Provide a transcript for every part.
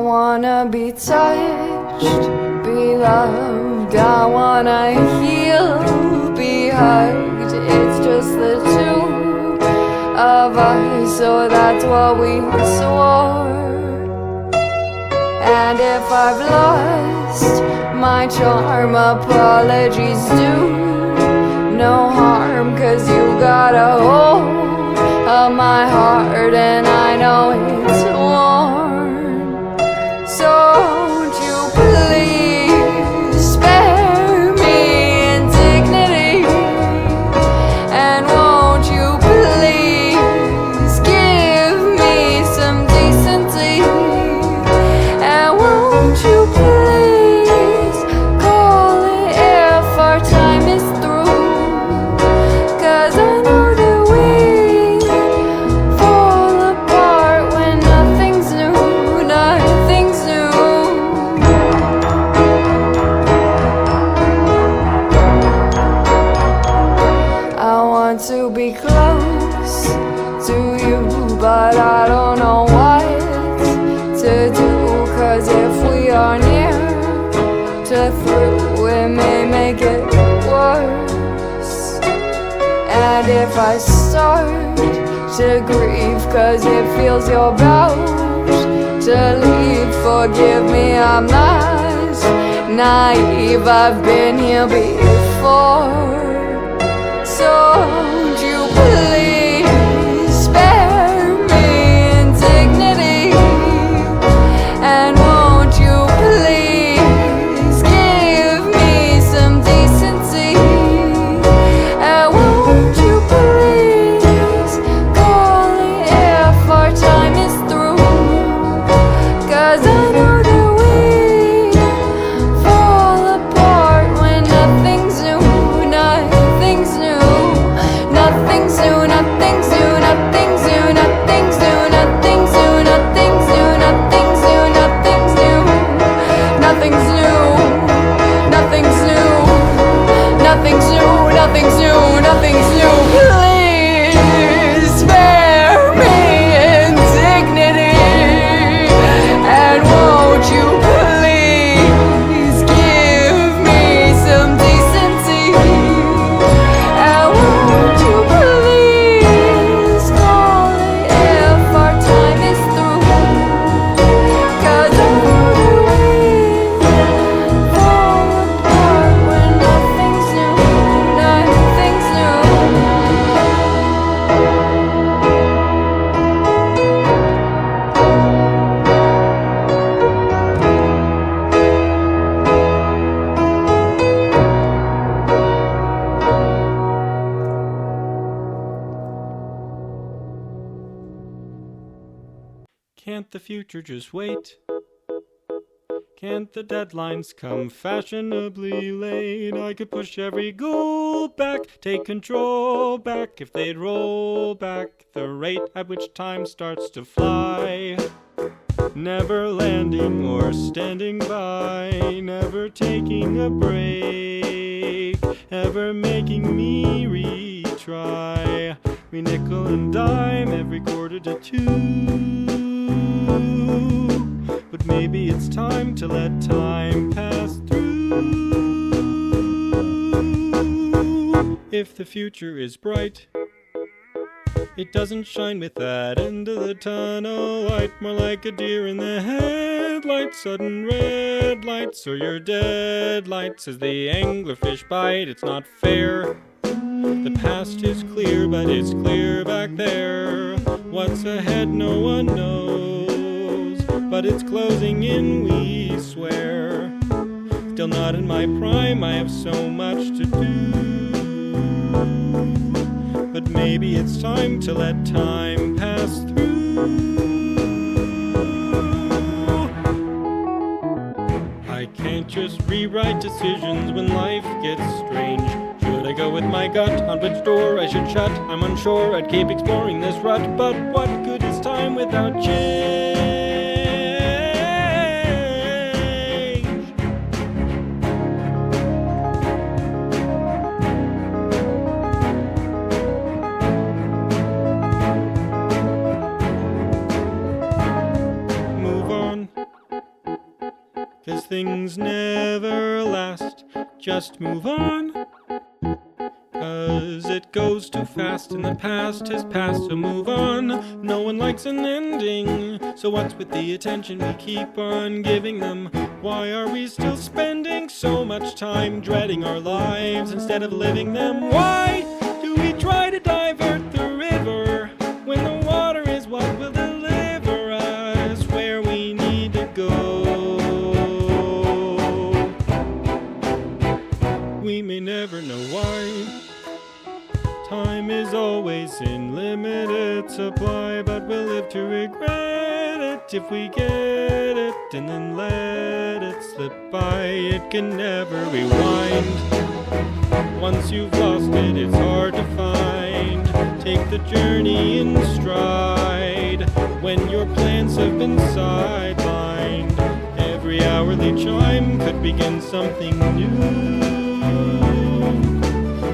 wanna be touched, be loved, I wanna heal, be hugged. It's just the two of us, so that's what we swore. And if I've lost my charm, apologies due, no harm, 'cause you got a hold of my heart and I know it's worn. So won't you please spare me indignity, and won't you please give me some decency, and won't you please call it if our time is through, 'cause I know that we fall apart when nothing's new, nothing's new. I want to be close to you, but I don't know what to do, 'cause if we are near to through, it may make it worse. And if I start to grieve, 'cause it feels you're about to leave, forgive me, I'm not naive, I've been here before. So won't you please spare me indignity, and won't you please give me some decency, and won't you please call it if our time is through, 'cause I know that we fall apart when nothing's new, nothing's new, nothing's new, nothing's new, nothing's new, nothing's new, nothing's new, nothing's new, nothing's new, nothing's new, nothing's new, nothing's new, nothing's new, nothing's new, nothing's new. Please spare me indignity, and won't you please give me some decency, and won't you please call it if our time is through, 'cause I know that we fall apart when nothing's new, nothing's new. Can't the future just wait? Can't the deadlines come fashionably late? I could push every goal back, take control back, if they'd roll back the rate at which time starts to fly. Never landing or standing by, never taking a break, ever making me retry. We nickel and dime every quarter to two, but maybe it's time to let time pass through. If the future is bright, it doesn't shine with that end of the tunnel light, more like a deer in the headlights, sudden red lights, or your dead lights as the anglerfish bite. It's not fair. The past is clear, but it's clear back there. What's ahead no one knows, but it's closing in, we swear. Still not in my prime, I have so much to do, but maybe it's time to let time pass through. I can't just rewrite decisions when life gets strange. Should I go with my gut on which door I should shut? I'm unsure, I'd keep exploring this rut, but what good is time without change? Move on, 'cause things never last. Just move on, 'cause it goes too fast and the past has passed, so move on. No one likes an ending, so what's with the attention we keep on giving them? Why are we still spending so much time dreading our lives instead of living them? Why do we try to divert the river when the water is what will deliver us where we need to go? We may never know why. Time is always in limited supply, but we'll live to regret it if we get it and then let it slip by. It can never rewind. Once you've lost it, it's hard to find. Take the journey in stride when your plans have been sidelined. Every hourly chime could begin something new.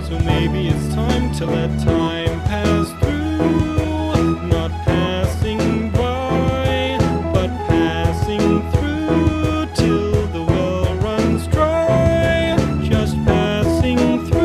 So maybe it's time to let time pass through, not passing by, but passing through till the well runs dry, just passing through.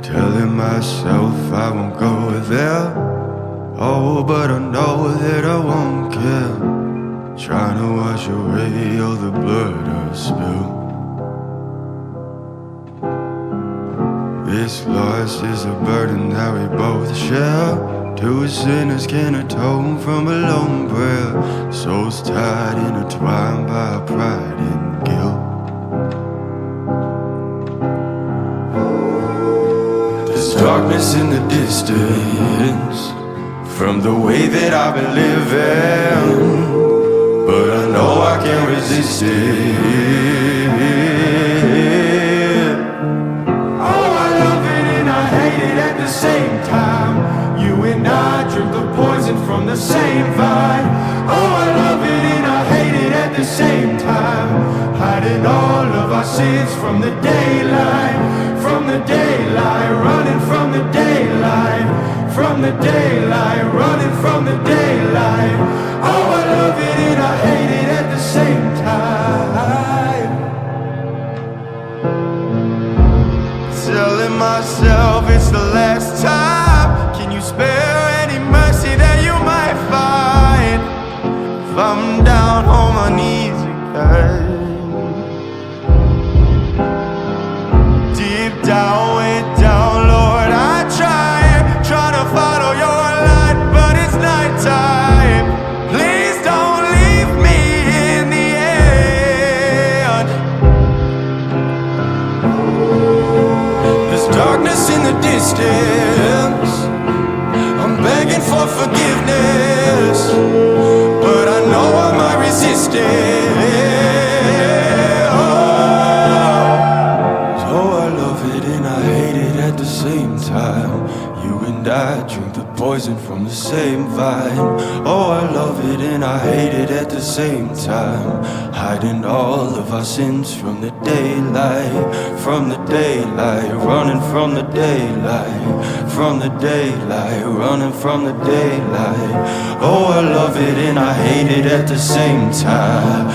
Telling myself I won't go there. Oh, but I know that I won't care. Trying to wash away all the blood I spilled. This loss is a burden that we both share. Two sinners can atone from a lone prayer. Souls tied, intertwined by pride and guilt. There's darkness in the distance from the way that I've been living, but I know I can't resist it. Oh, I love it and I hate it at the same time. You and I drink the poison from the same vine. Oh, I love it and I hate it at the same time. Hiding all of our sins from the daylight, from the daylight, running from the daylight, from the daylight, running from the daylight. Oh, I love it and I hate it at the same time. Telling myself it's the last time. Can you spare any mercy that you might find if I'm down on my knees again? Deep down, way down, Lord, I try to follow your light, but it's nighttime. Please don't leave me in the end. There's darkness in the distance. I'm begging for forgiveness, but I know I might resist it. At the same time, you and I drink the poison from the same vine. Oh, I love it and I hate it at the same time. Hiding all of our sins from the daylight, from the daylight, running from the daylight, from the daylight, running from the daylight. Oh, I love it and I hate it at the same time.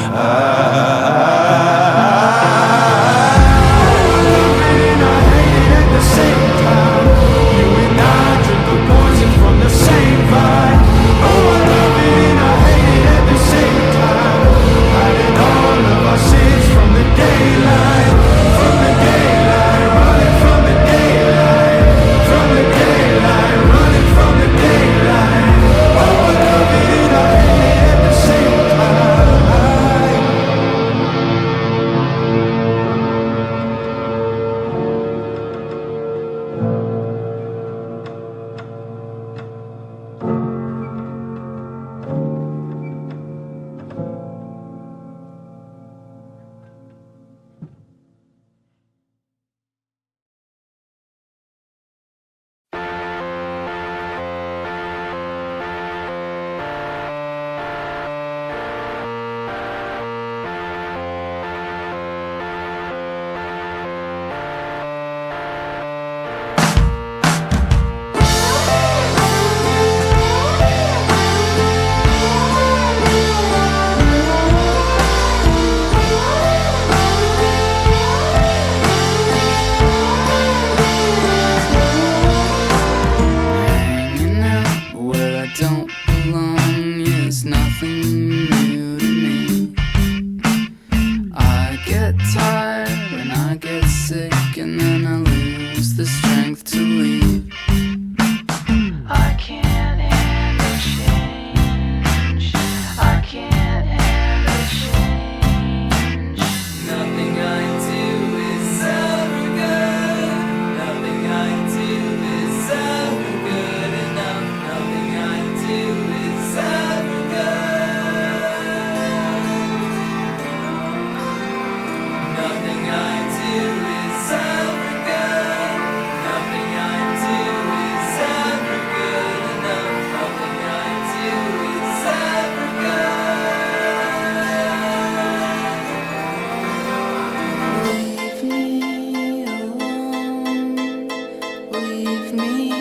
leave me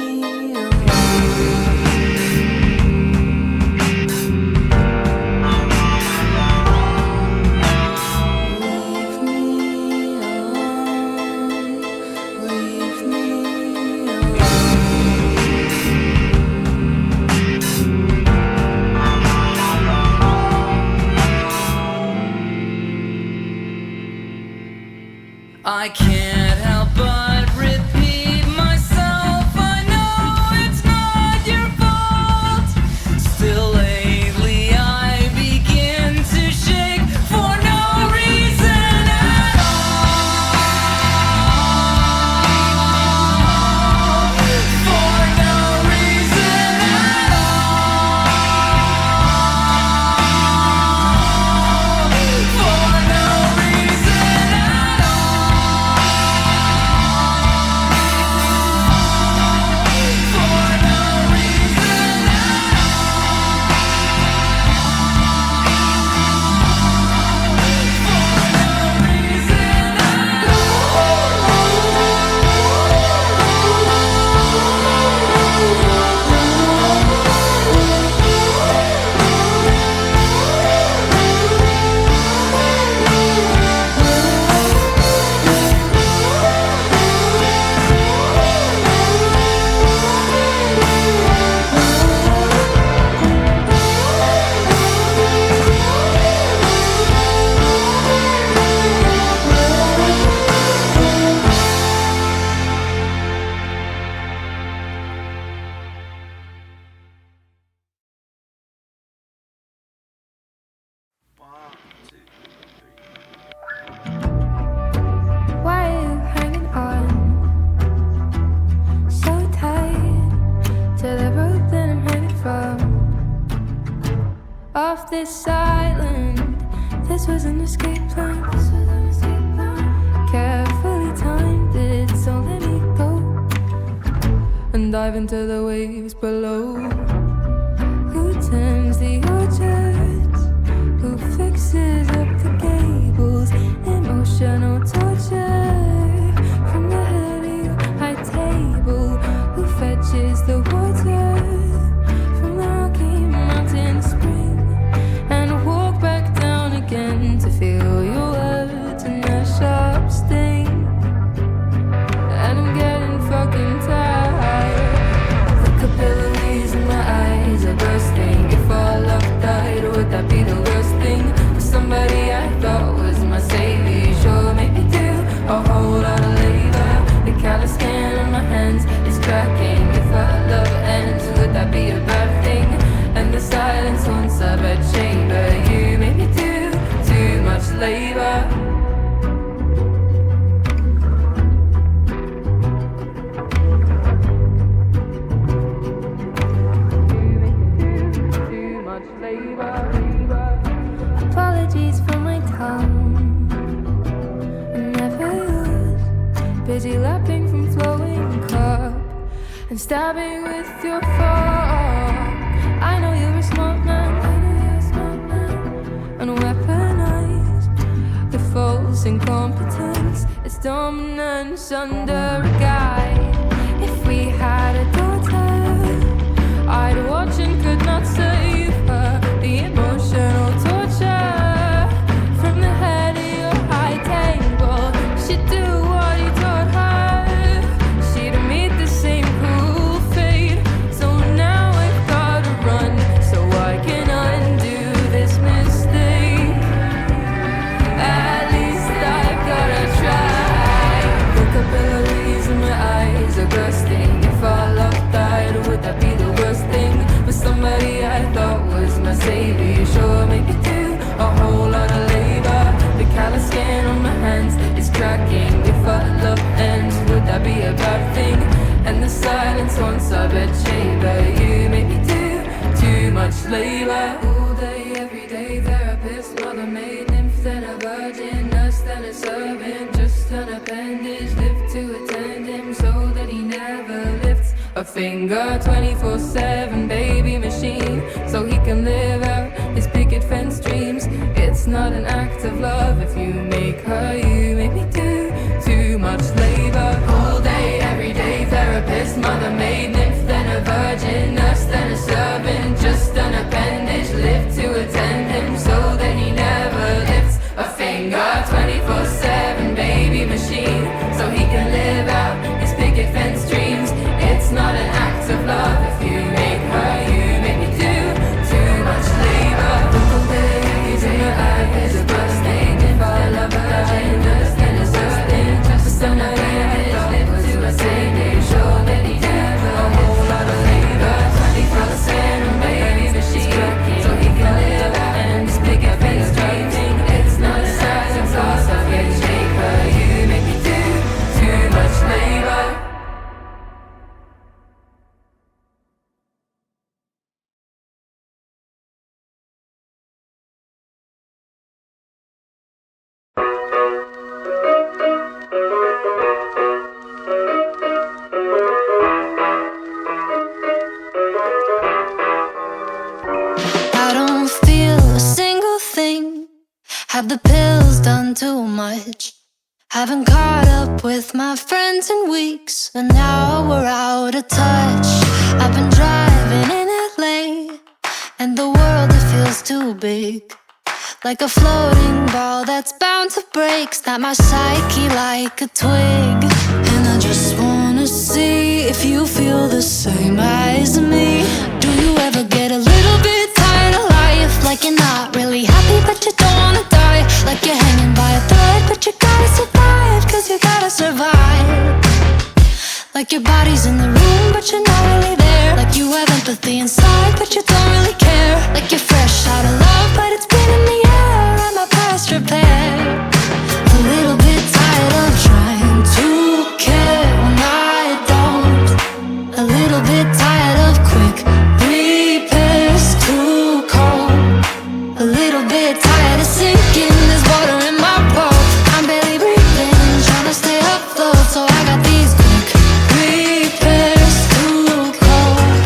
I can't help but repeat myself. I know it's not your fault. Still lately I begin to shake for no reason at all. For no reason at all. For no reason at Why are you hanging on so tight to the rope that I'm hanging from? Off this island, this was an escape plan. Carefully timed it, so let me go and dive into the waves below. Who turns the oars? Who fixes up the gables? Emotional torture from the hilly high table. Who fetches the water from the rocky mountain spring and walk back down again to feel your words and a sharp sting? And I'm getting fucking tired. The capillaries in my eyes are bursting. If all love died, would that be the worst thing? For somebody I thought was my savior, sure make me do a whole lot of labor. The callous skin on my hands is cracking. If our love ends, would that be a bad thing? And the silence haunts our bed chamber. You make me do too much labor. Apologies for my tongue, I never used. Busy lapping from flowing cup and stabbing with your fork. I know you're a smart man, and weaponize the false incompetence. It's dominance under a guy. If we had a daughter, I'd watch and could not save her. The emotional torture from the head of your high table. She'd do what he taught her. She'd meet the same cruel fate. So now I've gotta run so I can undo this mistake. At least I've gotta try. The capillaries in my eyes are bursting. If our love died, would that be the worst thing? For somebody I thought was my savior, sure make it do a whole lot of labor. The callous skin on my hands is cracking. If our love ends, would that be a bad thing? And the silence haunts our bed chamber. You make me do too much labor. All day, every day, therapist, mother maid, nymph, then a virgin, nurse, then a servant, just an appendage, live to attend him so that he never lifts a finger. 24/7 baby machine, so he can live out his picket fence dreams. It's not an act of love if you make her. You make me do too much labor. All day, every day, therapist, princess, mother maid, nymph, then a virgin, nurse, then a servant, just an appendage, lived to attend him so that he never lifts a finger. 24/7 baby machine, so he can live out his picket fence dreams. It's not an act of love if you make her, you make me do too much labor. Wrinkled days in her eyes, a birthday, if I love her, nurse, then a servant, just an appendage, lived to a day, sure that he never a whole lot of labor. 24/7 baby machine, so he can live out and his picket fence dreams. It's not a size of loss of your shaker, you make me do too much labor. I don't feel a single thing. Have the pills done too much? Haven't caught up with my friends in weeks, and now we're out of touch. I've been driving in LA, and the world, it feels too big, like a floating ball that's bound to break. Snap my psyche like a twig. And I just wanna see if you feel the same as me. Do you ever get a little bit tired of life? Like you're not really happy but you don't wanna die. Like you're hanging by a thread but you gotta survive, cause you gotta survive. Like your body's in the room but you're not really there. Like you have empathy inside but you don't really care. Like you're fresh out of love but it's been in the air. Am I past repair? A little bit tired of trying to care when I don't. A little bit tired of quick repairs, too cold. A little bit tired of sinking, there's water in my boat. I'm barely breathing, trying to stay afloat, so I got these quick repairs, too cold.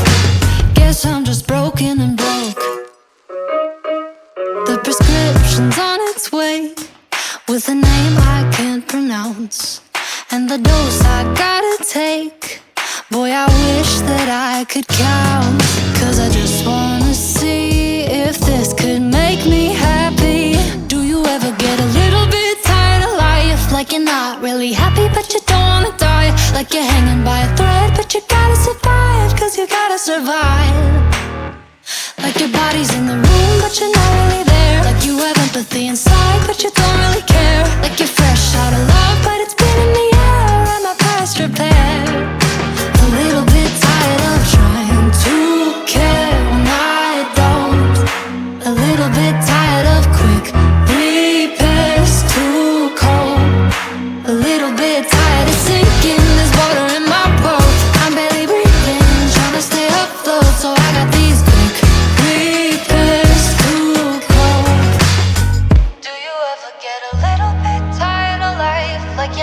Guess I'm just broken and broke. The prescription's on its way, with a name I can't pronounce, and the dose I gotta take. Boy, I wish that I could count, cause I just wanna see if this could make me happy. Do you ever get a little bit tired of life? Like you're not really happy but you don't wanna die. Like you're hanging by a thread but you gotta survive, cause you gotta survive. Like your body's in the room but you're not really there. Like you have empathy inside but you don't really care. Like you're fresh out of love but it's been in the air. Am I past repair? A little bit tired of trying to care when I don't. A little bit tired of quick repairs, too cold. A little bit tired of sinking, there's water in my boat. I'm barely breathing, trying to stay afloat, so I got these quick repairs, too cold. Do you ever get a little bit tired of life? Like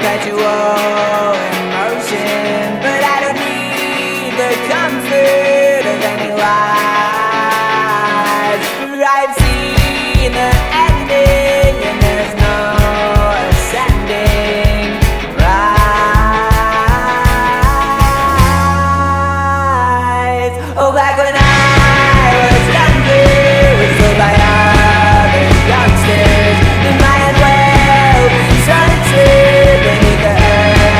perpetual emotion. But I don't need the comfort of any lies. I've seen the ending and there's no ascending rise. Oh, back when I was younger, was told by other youngsters that might as well be sunset beneath the earth.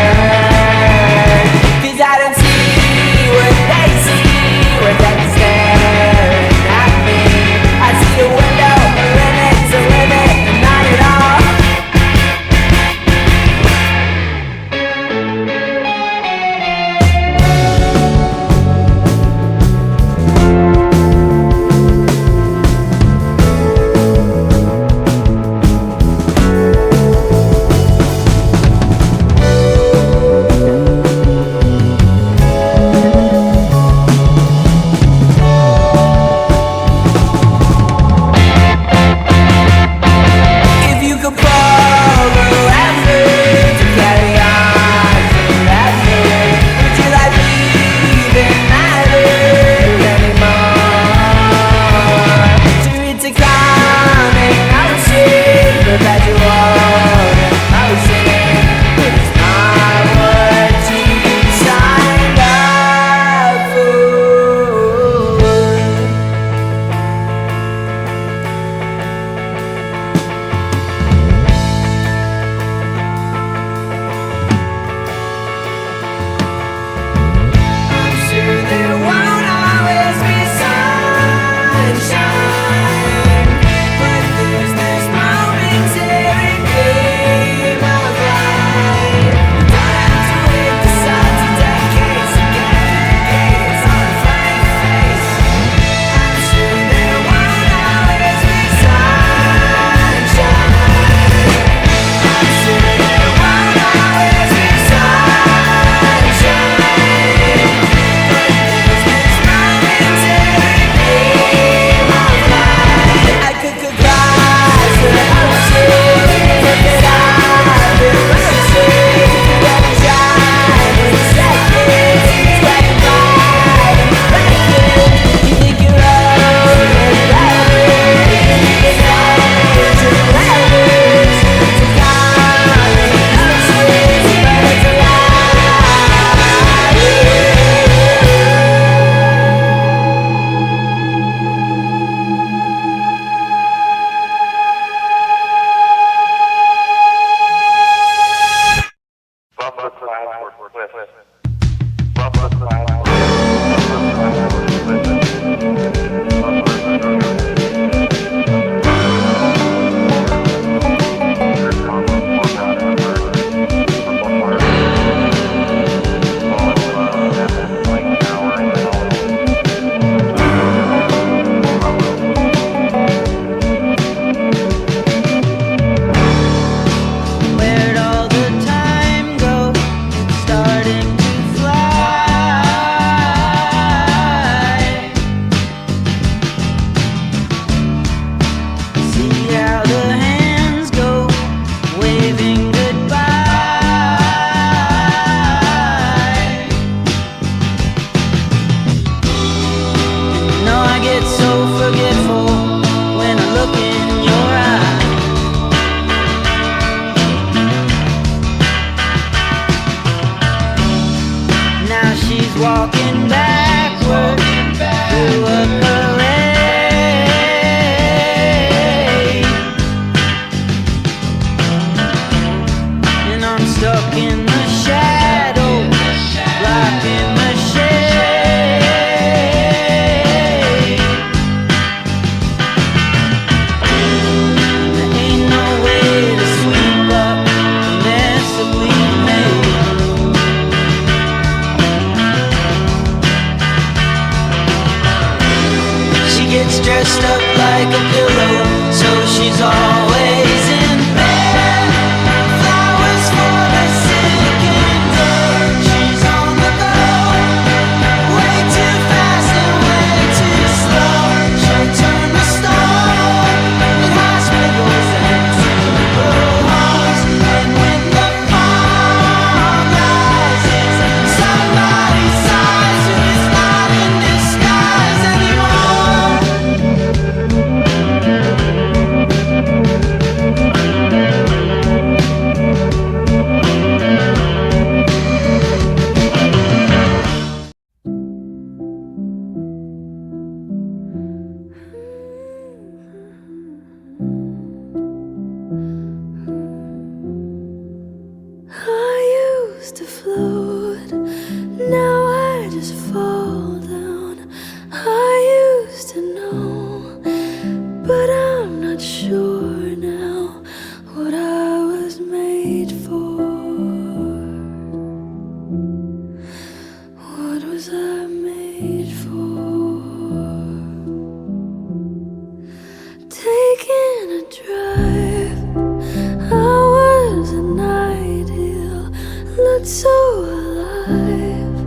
'Cause I don't see what they see when they're staring at me. I see a window, a limit's a limit, and not at all. If you could forever to carry on forever, would your life even matter anymore? Sure, it's a common notion, perpetual emotion, but it's not what you signed up for. I'm sure there won't always be sunshine, but there's this momentary gleam of light. Don't have to wait the sun to decades to get decades on a frank face. I'm sure there won't always be sunshine. I'm sure there won't always be sunshine. I could cross the ocean, look at all the ocean, let it shine in seconds, sweating by and breaking. You think you're only letters, it's angel letters, to common oceans, but it's a lie. Bumper clouds were cliffs. Bumper clouds were Where'd all the time go? It's starting to fly. See how the hands go, waving goodbye. No, I get so forgetful when I look in your eyes. Now she's walking backward through a parade, and I'm stuck in the shadow, blocking the shade. There ain't no way to sweep up the mess that we made. used to float, now I just fall down. I used to know, but I'm not sure now what I was made for. What was I made for? Taking a drive, I was an ideal, looked so alive.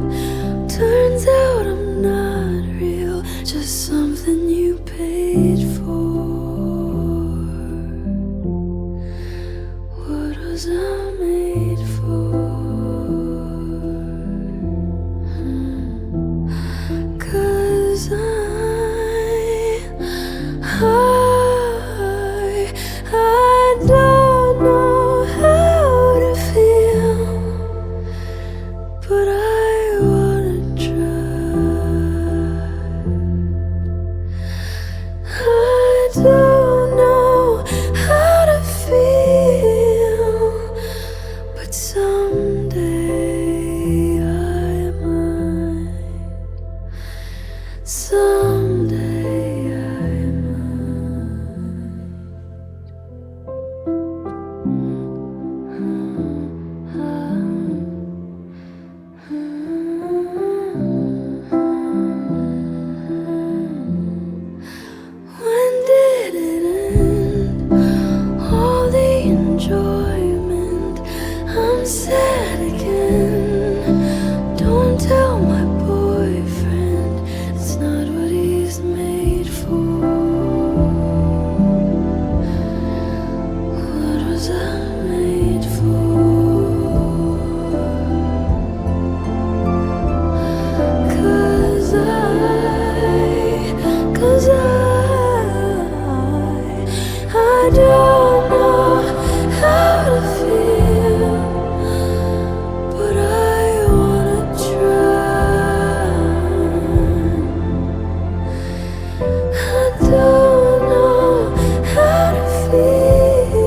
Turns out I'm not real, just something you paid for. What was I made for? 'Cause I don't know how to feel, but I wanna try. I don't know how to feel, but someday I might. Someday I When did it end? All the enjoyment. I'm sad again. Don't tell my boyfriend, it's not what he's made for. What was I made for? 'Cause I don't know how to feel, but I wanna try. I don't know how to feel,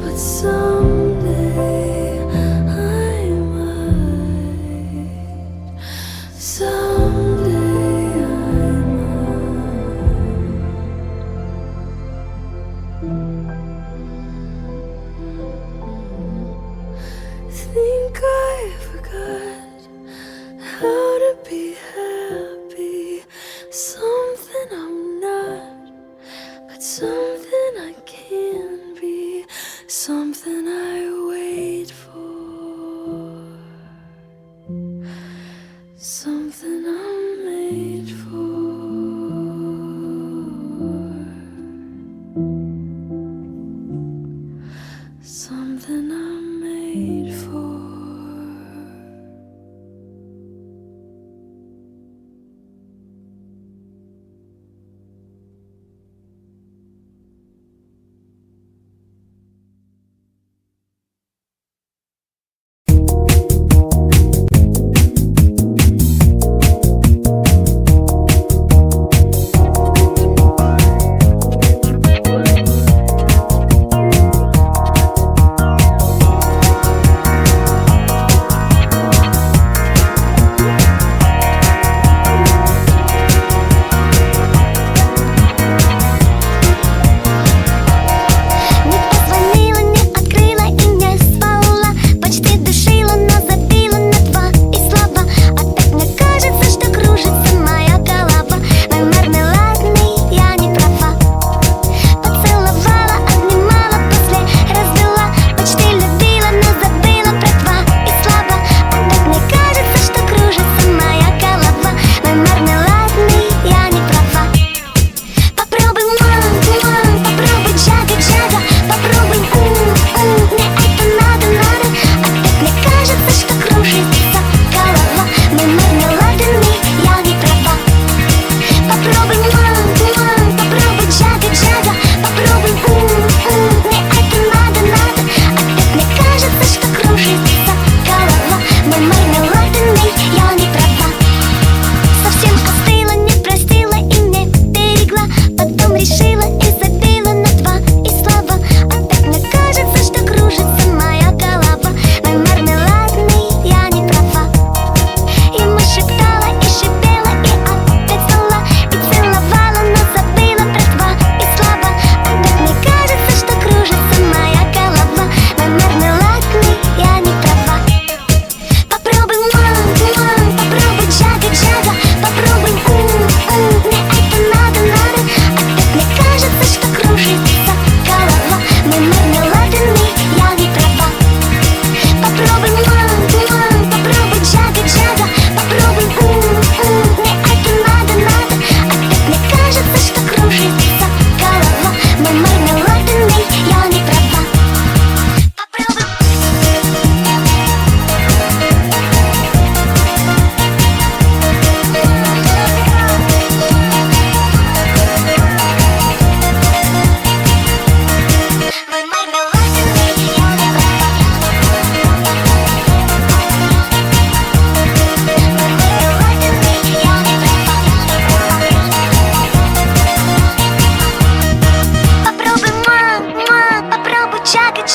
but someday I might. Someday I think I forgot how to be happy. Something I'm not, but something I can be. Something I wait for. Something I'm made for. Something I'm made for.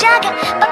sugar, but